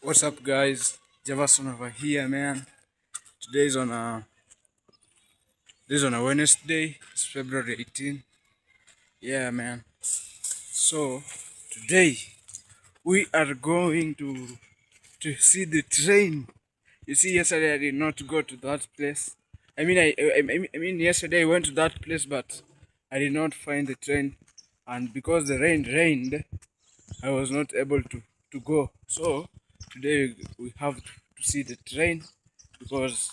What's up, guys? Javason over here, man. Today's on a Wednesday. It's February 18. Yeah, man. So today we are going to see the train. You see, yesterday I did not go to that place. I mean, yesterday I went to that place, but I did not find the train, and because the rained, I was not able to go. So today we have to see the train because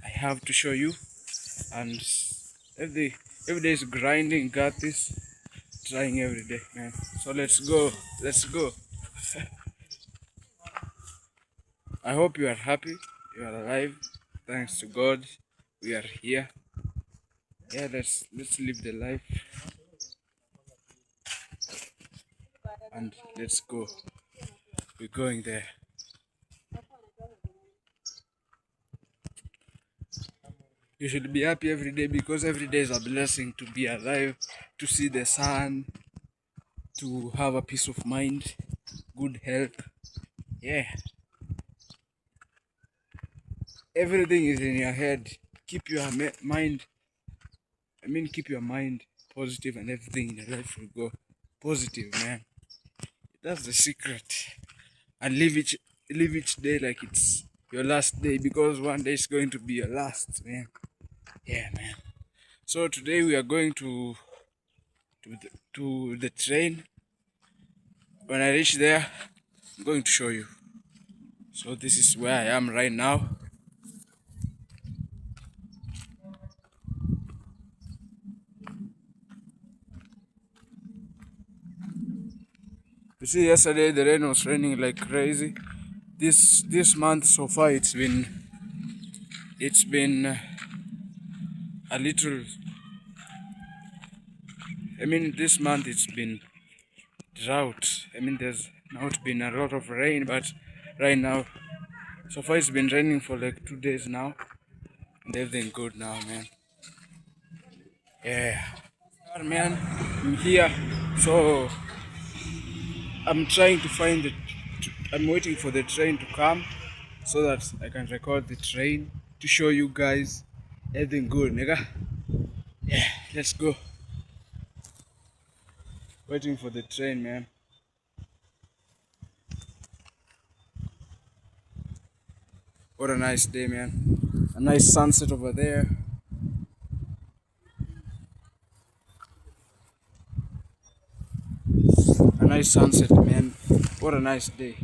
I have to show you. And every day is grinding, got this, trying every day, man. So let's go, let's go. I hope you are happy, you are alive. Thanks to God, we are here. Yeah, let's live the life and let's go. We're going there. You should be happy every day because every day is a blessing to be alive, to see the sun, to have a peace of mind, good health. Yeah. Everything is in your head. Keep your mind, keep your mind positive and everything in your life will go positive, man. That's the secret. And live each day like it's your last day, because one day is going to be your last, man. Yeah, man. So today we are going to the train. When I reach there, I'm going to show you. So this is where I am right now. You see, yesterday the rain was raining like crazy. This month so far it's been a little. This month it's been drought. There's not been a lot of rain, but right now, so far it's been raining for like 2 days now, and everything good now, man. Yeah, man, I'm here. So I'm trying to find I'm waiting for the train to come so that I can record the train to show you guys everything good, nigga. Yeah, let's go. Waiting for the train, man. What a nice day, man. A nice sunset over there. A nice sunset, man. What a nice day.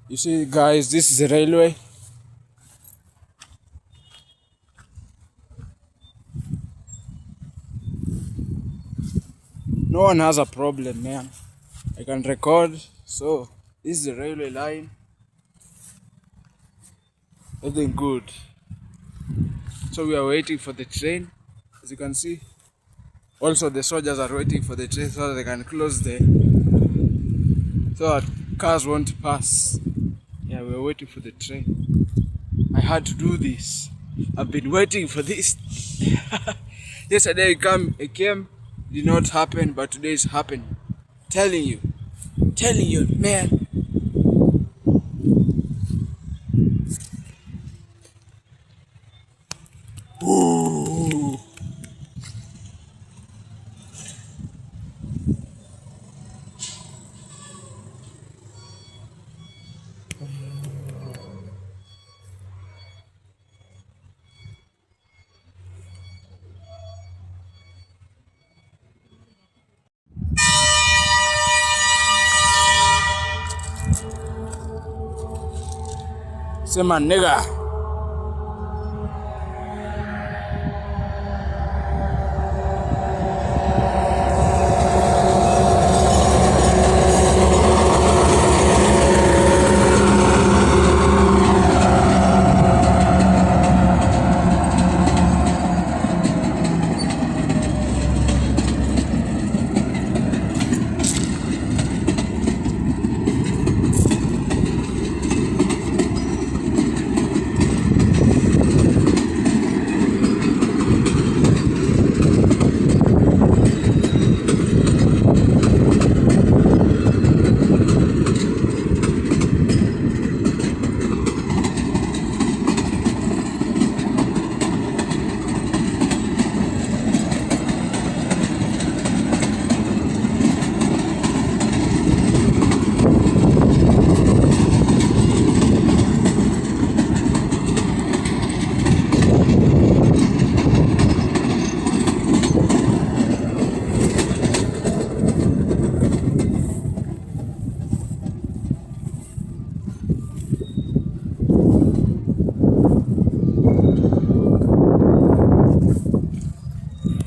You see, guys, this is the railway. No one has a problem, man. I can record. So this is the railway line. Everything good. So we are waiting for the train, as you can see. Also the soldiers are waiting for the train so that they can close so that cars won't pass. Yeah, we're waiting for the train. I had to do this. I've been waiting for this. Yesterday it came, did not happen, but today is happening. Telling you, man. Ooh. Say my nigga.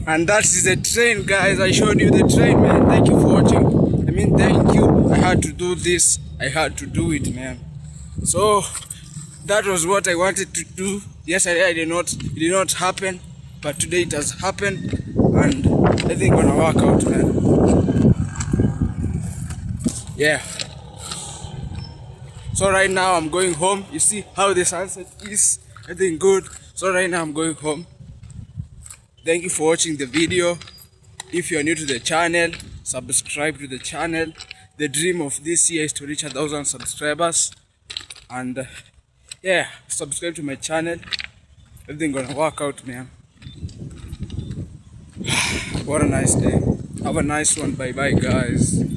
And that is the train, guys. I showed you the train, man. Thank you for watching. I mean, thank you. I had to do this. I had to do it, man. So that was what I wanted to do. Yesterday it did not happen, but today it has happened, and I think gonna work out, man. Yeah. So right now I'm going home. You see how the sunset is? I think good. So right now I'm going home. Thank you for watching the video. If you are new to the channel, subscribe to the channel. The dream of this year is to reach 1,000 subscribers. And yeah, subscribe to my channel. Everything gonna work out, man. What a nice day. Have a nice one. Bye bye, guys.